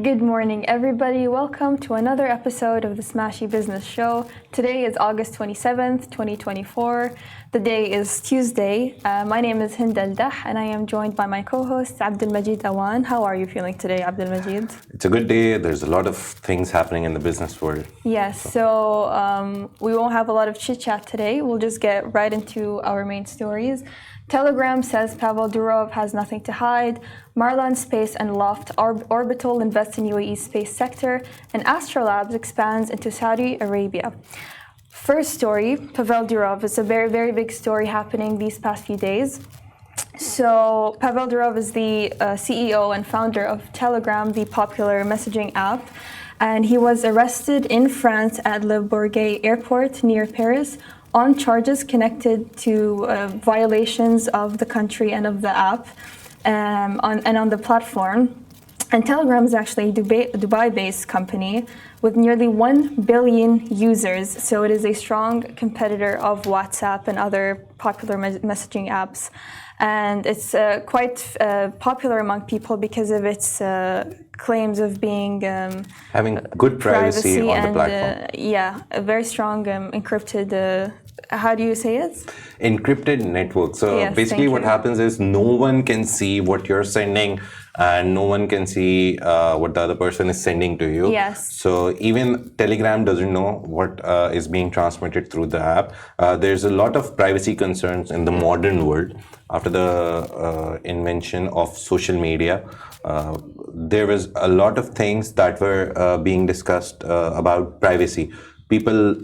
Good morning, everybody. Welcome to another episode of the Smashy Business Show. Today is August 27th, 2024. The day is Tuesday. My name is Hind Al-Dah, and I am joined by my co-host, Abdul Majid Awan. How are you feeling today, Abdul Majid? It's a good day. There's a lot of things happening in the business world. Yes, so we won't have a lot of chit-chat today. We'll just get right into our main stories. Telegram says Pavel Durov has nothing to hide. Marlan Space and Loft Orbital invest in UAE space sector, and AstroLabs expands into Saudi Arabia. First story, Pavel Durov. It's a very, very big story happening these past few days. So Pavel Durov is the CEO and founder of Telegram, the popular messaging app, and he was arrested in France at Le Bourget airport near Paris on charges connected to violations of the country and of the app on the platform. And Telegram is actually a Dubai-based company with nearly 1 billion users. So it is a strong competitor of WhatsApp and other popular messaging apps. And it's quite popular among people because of its claims of being having good privacy on the platform. A very strong encrypted. How do you say it? Encrypted network. So yes, basically what happens is no one can see what you're sending and no one can see what the other person is sending to you. Yes. So even Telegram doesn't know what is being transmitted through the app. There's a lot of privacy concerns in the modern world. After the invention of social media, there was a lot of things that were being discussed about privacy. People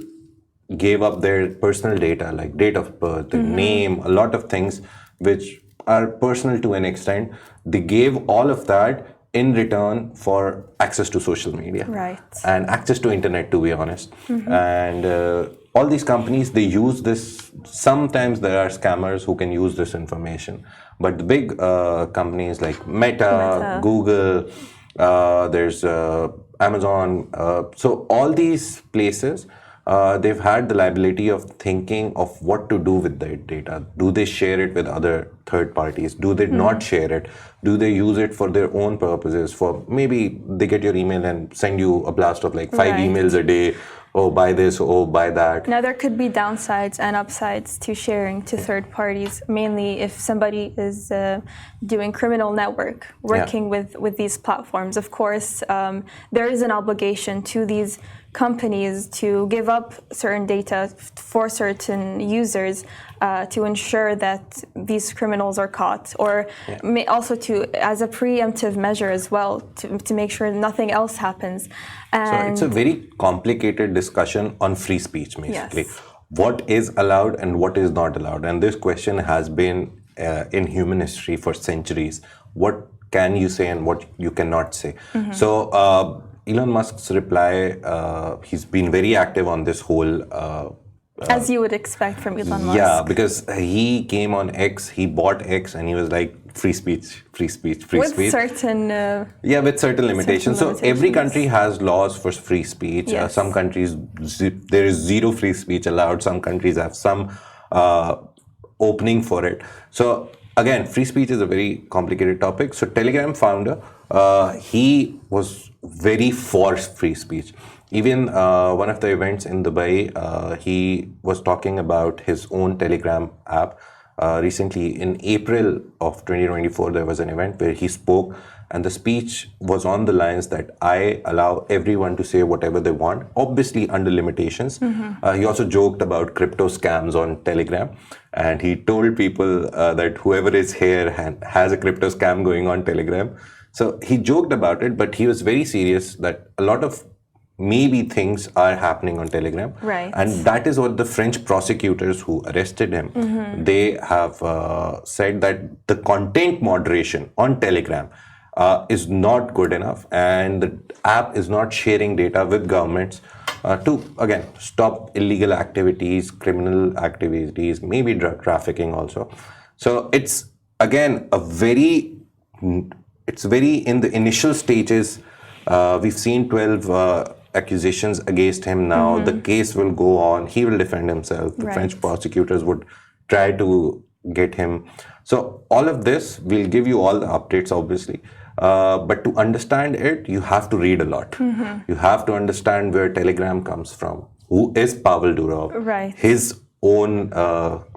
gave up their personal data like date of birth, their name, a lot of things which are personal to an extent. They gave all of that in return for access to social media, right, and access to internet, to be honest. And all these companies, they use this. Sometimes there are scammers who can use this information, but the big companies like Meta, Google, there's Amazon, so all these places, they've had the liability of thinking of what to do with their data. Do they share it with other third parties? Do they not share it? Do they use it for their own purposes? For maybe they get your email and send you a blast of like 5 emails a day. Oh, buy this, oh, buy that. Now, there could be downsides and upsides to sharing to third parties, mainly if somebody is doing criminal network, working with these platforms. Of course, there is an obligation to these companies to give up certain data for certain users to ensure that these criminals are caught, or also to as a preemptive measure as well to make sure nothing else happens. And so it's a very complicated discussion on free speech, basically. Yes. What is allowed and what is not allowed, and this question has been in human history for centuries. What can you say and what you cannot say? So Elon Musk's reply, he's been very active on this whole as you would expect from Elon Musk. Yeah, because he came on X, he bought X, and he was like, free speech, free speech, free speech. With certain... with certain limitations. So every country has laws for free speech. Yes. Some countries, there is zero free speech allowed. Some countries have some opening for it. So again, free speech is a very complicated topic. So Telegram founder, he was very for free speech. Even one of the events in Dubai, he was talking about his own Telegram app. Recently, in April of 2024, there was an event where he spoke, and the speech was on the lines that I allow everyone to say whatever they want, obviously under limitations. He also joked about crypto scams on Telegram, and he told people that whoever is here has a crypto scam going on Telegram. So he joked about it, but he was very serious that a lot of maybe things are happening on Telegram. Right. And that is what the French prosecutors who arrested him, they have said that the content moderation on Telegram is not good enough, and the app is not sharing data with governments to, again, stop illegal activities, criminal activities, maybe drug trafficking also. So it's, again, it's very in the initial stages. We've seen 12 accusations against him now. The case will go on. He will defend himself. The French prosecutors would try to get him. So all of this, we'll give you all the updates, obviously. But to understand it, you have to read a lot. You have to understand where Telegram comes from. Who is Pavel Durov? Right. His own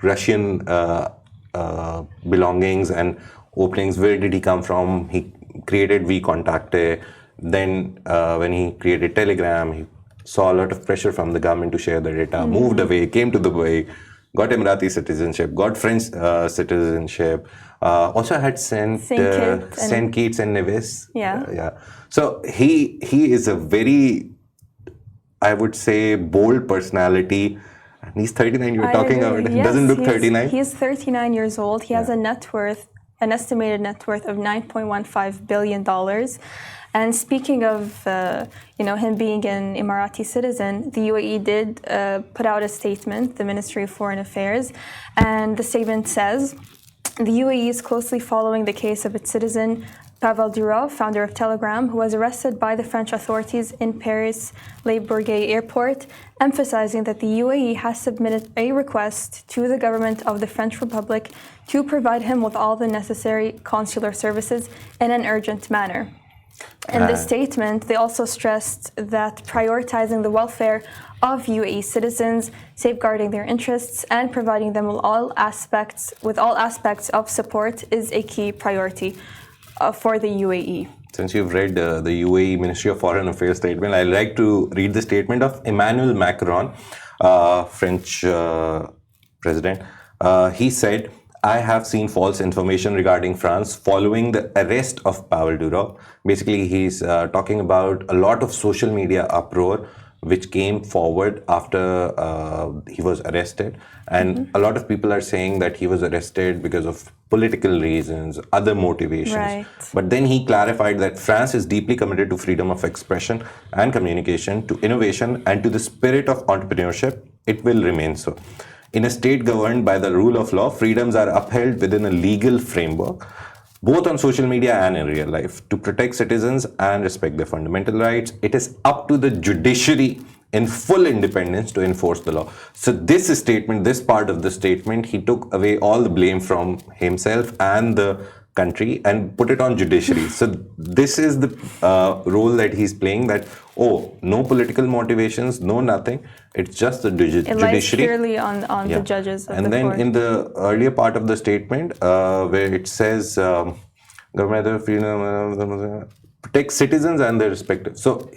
Russian belongings and openings. Where did he come from? He created VKontakte. Then when he created Telegram, he saw a lot of pressure from the government to share the data, moved away, came to Dubai, got Emirati citizenship, got French citizenship, also had Saint Kitts and Nevis. Yeah. So he is a very, I would say, bold personality. And he's 39. You were talking about. Yes, doesn't look 39. He's 39 years old. He has a net worth, an estimated net worth of $9.15 billion. And speaking of, him being an Emirati citizen, the UAE did put out a statement, the Ministry of Foreign Affairs, and the statement says, the UAE is closely following the case of its citizen, Pavel Durov, founder of Telegram, who was arrested by the French authorities in Paris Le Bourget airport, emphasizing that the UAE has submitted a request to the government of the French Republic to provide him with all the necessary consular services in an urgent manner. In this statement, they also stressed that prioritizing the welfare of UAE citizens, safeguarding their interests, and providing them with all aspects of support is a key priority for the UAE. Since you've read the UAE Ministry of Foreign Affairs statement, I'd like to read the statement of Emmanuel Macron, French president. He said, I have seen false information regarding France following the arrest of Pavel Durov. Basically, he's talking about a lot of social media uproar which came forward after he was arrested. And a lot of people are saying that he was arrested because of political reasons, other motivations. Right. But then he clarified that France is deeply committed to freedom of expression and communication, to innovation, and to the spirit of entrepreneurship. It will remain so. In a state governed by the rule of law, freedoms are upheld within a legal framework, both on social media and in real life, to protect citizens and respect their fundamental rights. It is up to the judiciary in full independence to enforce the law. So this statement, this part of the statement, he took away all the blame from himself and the country and put it on judiciary. So this is the role that he's playing, that, no political motivations, no nothing. It's just the judiciary. It lies purely on the judges of and the court. Then in the earlier part of the statement, where it says, government of freedom, protect citizens and their respective. So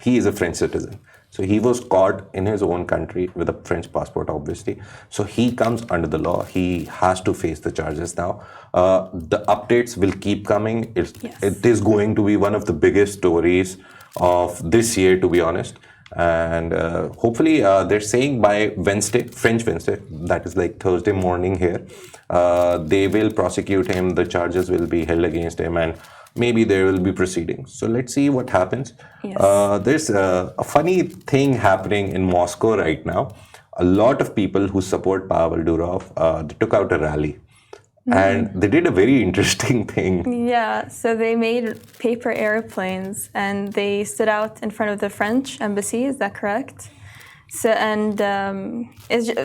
he is a French citizen. So he was caught in his own country with a French passport, obviously. So he comes under the law. He has to face the charges now. The updates will keep coming. It is going to be one of the biggest stories of this year, to be honest. And hopefully they're saying by Wednesday, French Wednesday, that is like Thursday morning here, they will prosecute him. The charges will be held against him, and maybe there will be proceedings. So let's see what happens. Yes. There's a funny thing happening in Moscow right now. A lot of people who support Pavel Durov, they took out a rally. And they did a very interesting thing. Yeah, so they made paper airplanes and they stood out in front of the French embassy, is that correct? So, and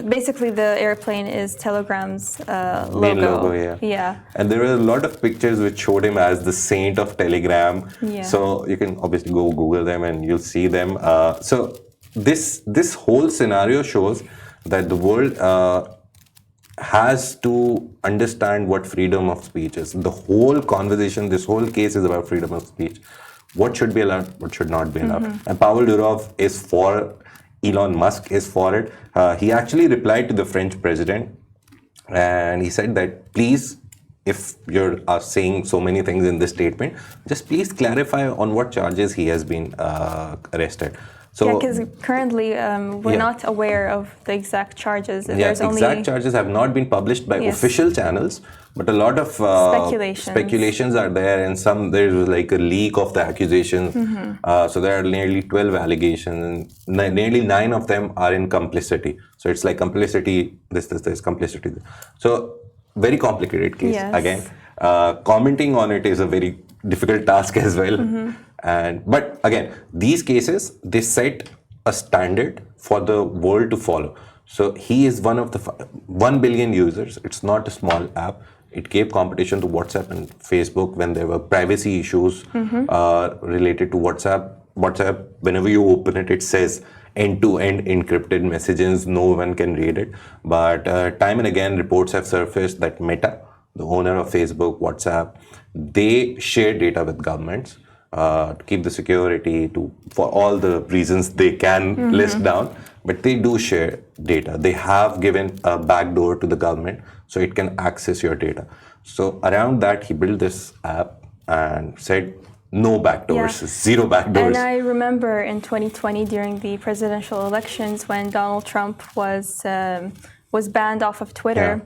basically the airplane is Telegram's logo. Main logo, yeah. And there were a lot of pictures which showed him as the saint of Telegram. Yeah. So you can obviously go Google them and you'll see them. So this whole scenario shows that the world has to understand what freedom of speech is. The whole conversation, this whole case is about freedom of speech. What should be allowed, what should not be allowed. And Pavel Durov is for, Elon Musk is for it. He actually replied to the French president and he said that, please, if you're saying so many things in this statement, just please clarify on what charges he has been arrested. So, because currently we're not aware of the exact charges. There's exact charges have not been published by official channels, but a lot of speculations are there, and there's like a leak of the accusations. So there are nearly 12 allegations, and nearly 9 of them are in complicity. So it's like complicity, this, complicity. So very complicated case. Again, commenting on it is a very difficult task as well. But again, these cases, they set a standard for the world to follow. So he is one of the 1 billion users. It's not a small app. It gave competition to WhatsApp and Facebook when there were privacy issues related to WhatsApp. WhatsApp, whenever you open it, it says end-to-end encrypted messages. No one can read it. But time and again, reports have surfaced that Meta, the owner of Facebook, WhatsApp, they share data with governments to keep the security, for all the reasons they can list down. But they do share data. They have given a backdoor to the government so it can access your data. So around that, he built this app and said, no backdoors, zero backdoors. And I remember in 2020 during the presidential elections when Donald Trump was banned off of Twitter.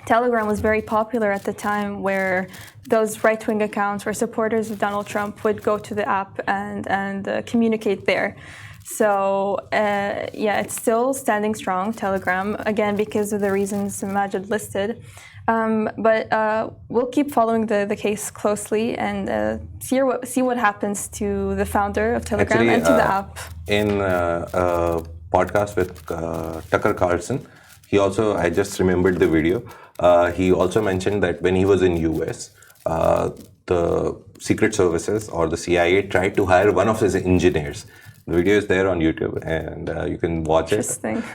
Telegram was very popular at the time, where those right-wing accounts or supporters of Donald Trump would go to the app and communicate there. So it's still standing strong, Telegram, again because of the reasons Majid listed. But we'll keep following the case closely and see what happens to the founder of Telegram. Actually, and to the app. In a podcast with Tucker Carlson, I just remembered the video. He also mentioned that when he was in US, the Secret Services or the CIA tried to hire one of his engineers. The video is there on YouTube and you can watch it.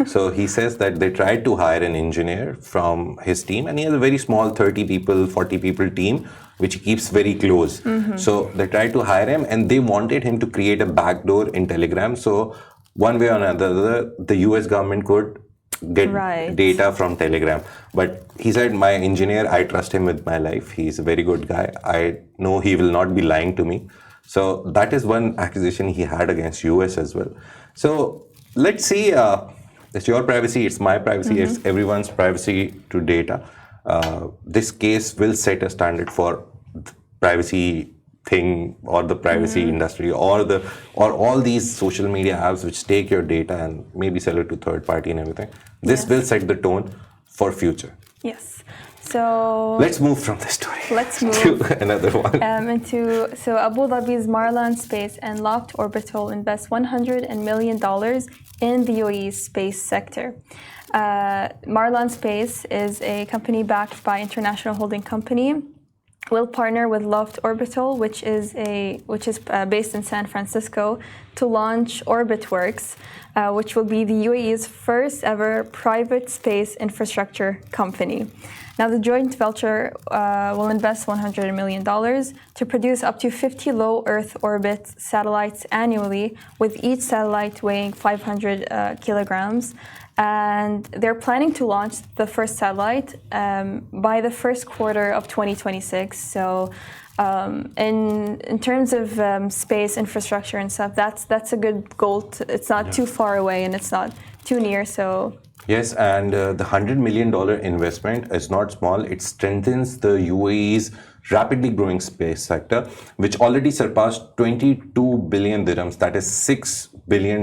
So he says that they tried to hire an engineer from his team, and he has a very small 30 people, 40 people team, which he keeps very close. So they tried to hire him and they wanted him to create a backdoor in Telegram. So one way or another, the US government could get data from Telegram. But he said, my engineer, I trust him with my life. He's a very good guy. I know he will not be lying to me. So that is one accusation he had against US as well. So let's see, it's your privacy, it's my privacy, it's everyone's privacy to data. This case will set a standard for privacy thing or the privacy industry or all these social media apps which take your data and maybe sell it to third party and everything. This will set the tone for future. Yes. So let's move from this story. To another one. So Abu Dhabi's Marlan Space and Loft Orbital invest $100 million in the UAE's space sector. Marlan Space is a company backed by international holding company. Will partner with Loft Orbital, which is based in San Francisco, to launch OrbitWorks, which will be the UAE's first ever private space infrastructure company. Now, the joint venture will invest $100 million to produce up to 50 low Earth orbit satellites annually, with each satellite weighing 500 kilograms. And they're planning to launch the first satellite by the first quarter of 2026. So in terms of space infrastructure and stuff, that's a good goal. It's not too far away and it's not too near. So yes, and the $100 million investment is not small. It strengthens the UAE's rapidly growing space sector, which already surpassed 22 billion dirhams, that is $6 billion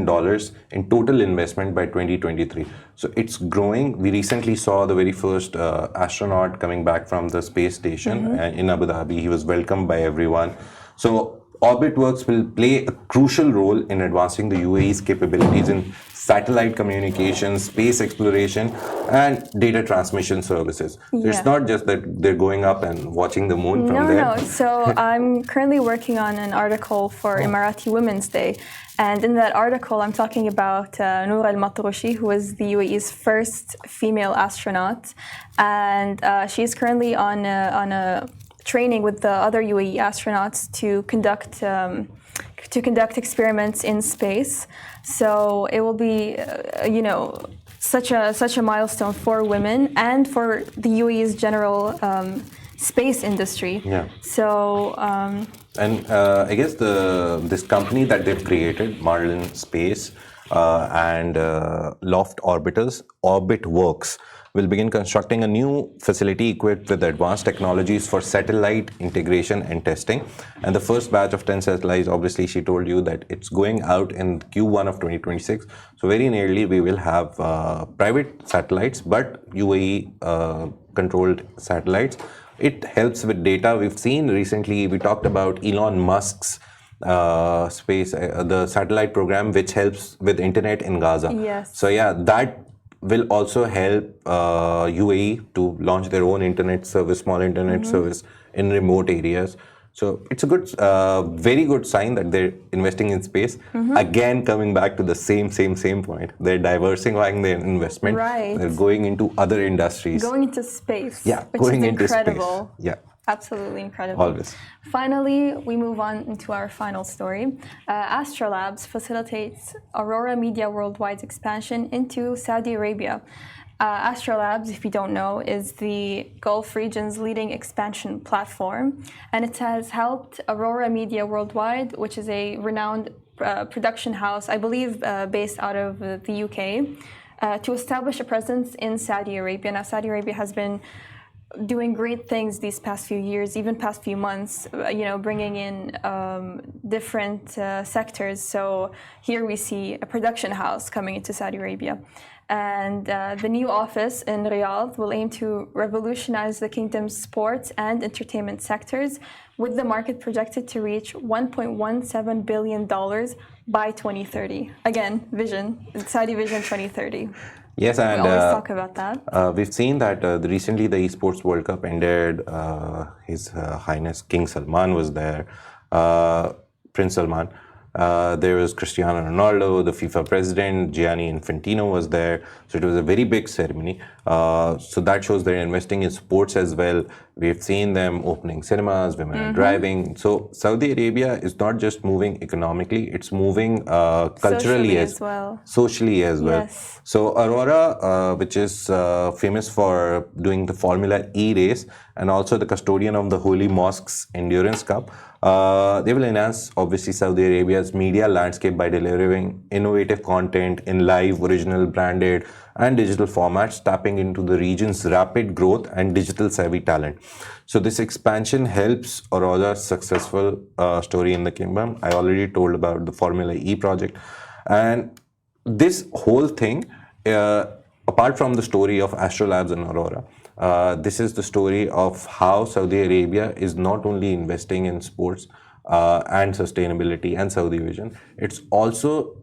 in total investment by 2023. So it's growing. We recently saw the very first astronaut coming back from the space station in Abu Dhabi. He was welcomed by everyone. So OrbitWorks will play a crucial role in advancing the UAE's capabilities in satellite communication, space exploration, and data transmission services. So it's not just that they're going up and watching the moon from there. No. So I'm currently working on an article for Emirati Women's Day. And in that article, I'm talking about Noor al-Matroushi, who is the UAE's first female astronaut. And she's currently on a training with the other UAE astronauts to conduct experiments in space. So it will be, such a milestone for women and for the UAE's general space industry. So I guess this company that they've created, Marlan Space and Loft OrbitWorks, will begin constructing a new facility equipped with advanced technologies for satellite integration and testing. And the first batch of 10 satellites, obviously, she told you that it's going out in Q1 of 2026. So very nearly, we will have private satellites, but UAE controlled satellites. It helps with data. We've seen recently, we talked about Elon Musk's space, the satellite program, which helps with internet in Gaza. Yes. So yeah, that will also help UAE to launch their own internet service, small internet service in remote areas. So it's a good, very good sign that they're investing in space. Again, coming back to the same point, they're diversifying their investment. Right. They're going into other industries. Going into space. Yeah, which going is into incredible. space. Yeah. Absolutely incredible. Always. Finally, we move on into our final story. AstroLabs facilitates Aurora Media Worldwide's expansion into Saudi Arabia. AstroLabs, if you don't know, is the Gulf region's leading expansion platform, and it has helped Aurora Media Worldwide, which is a renowned production house, I believe based out of the UK, to establish a presence in Saudi Arabia. Now, Saudi Arabia has been doing great things these past few years, even past few months, bringing in different sectors. So here we see a production house coming into Saudi Arabia. And the new office in Riyadh will aim to revolutionize the kingdom's sports and entertainment sectors, with the market projected to reach $1.17 billion by 2030. Again, vision, Saudi Vision 2030. Yes, and we always talk about that. We've seen that recently the Esports World Cup ended. His Highness King Salman was there, Prince Salman. There was Cristiano Ronaldo, the FIFA president, Gianni Infantino was there. So it was a very big ceremony. So that shows they're investing in sports as well. We've seen them opening cinemas, women are driving. So Saudi Arabia is not just moving economically, it's moving culturally as well. Socially as well. Yes. So Aurora, which is famous for doing the Formula E race and also the custodian of the Holy Mosque's Endurance Cup, they will enhance, obviously, Saudi Arabia's media landscape by delivering innovative content in live, original, branded, and digital formats, tapping into the region's rapid growth and digital savvy talent. So this expansion helps Aurora's successful story in the kingdom. I already told about the Formula E project. And this whole thing, apart from the story of AstroLabs and Aurora, this is the story of how Saudi Arabia is not only investing in sports and sustainability and Saudi Vision, it's also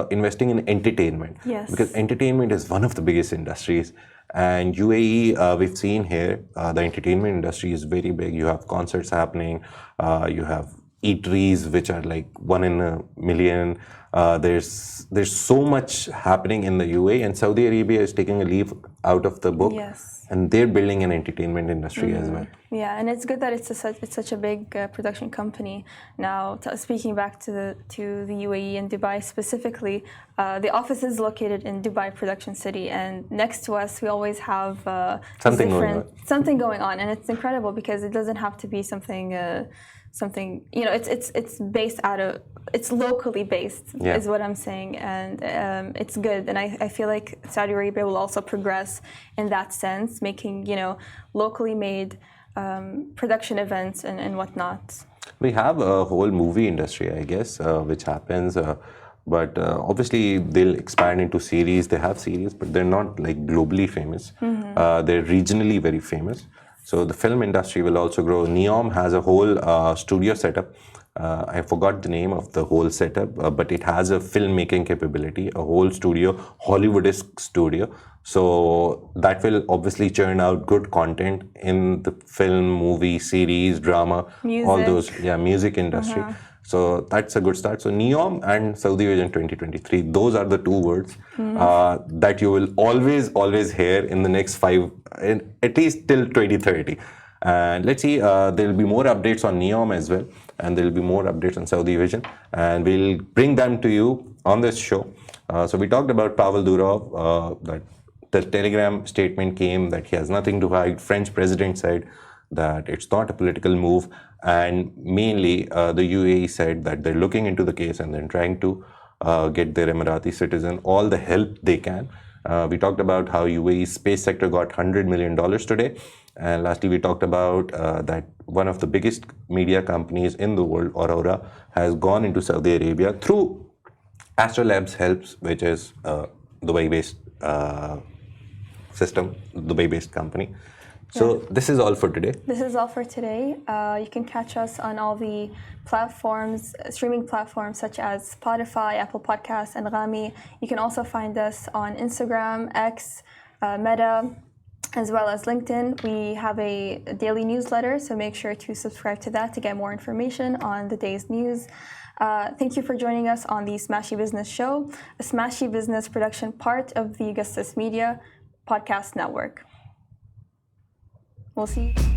investing in entertainment. Yes. Because entertainment is one of the biggest industries. And UAE, we've seen here, the entertainment industry is very big. You have concerts happening, you have eateries, which are like 1 in a million. There's so much happening in the UAE, and Saudi Arabia is taking a leaf out of the book. Yes. And they're building an entertainment industry as well. Yeah, and it's good that it's such a big production company. Now, speaking back to the UAE and Dubai specifically, the office is located in Dubai Production City, and next to us we always have something going on, and it's incredible because it doesn't have to be something. It's based out of, it's locally based, is what I'm saying, and it's good. And I feel like Saudi Arabia will also progress in that sense, making locally made production events and whatnot. We have a whole movie industry, I guess, which happens. But obviously, they'll expand into series. They have series, but they're not like globally famous. They're regionally very famous. So the film industry will also grow. Neom has a whole studio setup. I forgot the name of the whole setup, but it has a filmmaking capability, a whole studio, Hollywood-esque studio. So that will obviously churn out good content in the film, movie, series, drama, all those, music industry. So that's a good start. So Neom and Saudi Vision 2023, those are the two words that you will always hear in the next at least till 2030. And let's see, there'll be more updates on Neom as well. And there'll be more updates on Saudi Vision. And we'll bring them to you on this show. So we talked about Pavel Durov, that the Telegram statement came that he has nothing to hide. French president said that it's not a political move. And mainly, the UAE said that they're looking into the case and they're trying to get their Emirati citizen all the help they can. We talked about how UAE's space sector got $100 million today. And lastly, we talked about that one of the biggest media companies in the world, Aurora, has gone into Saudi Arabia through AstroLabs Helps, which is Dubai-based system, Dubai-based company. So this is all for today. This is all for today. You can catch us on all the platforms, streaming platforms such as Spotify, Apple Podcasts, and Rami. You can also find us on Instagram, X, Meta, as well as LinkedIn. We have a daily newsletter, so make sure to subscribe to that to get more information on the day's news. Thank you for joining us on the Smashy Business Show, a Smashy Business production part of the Augustus Media Podcast Network. We'll see you.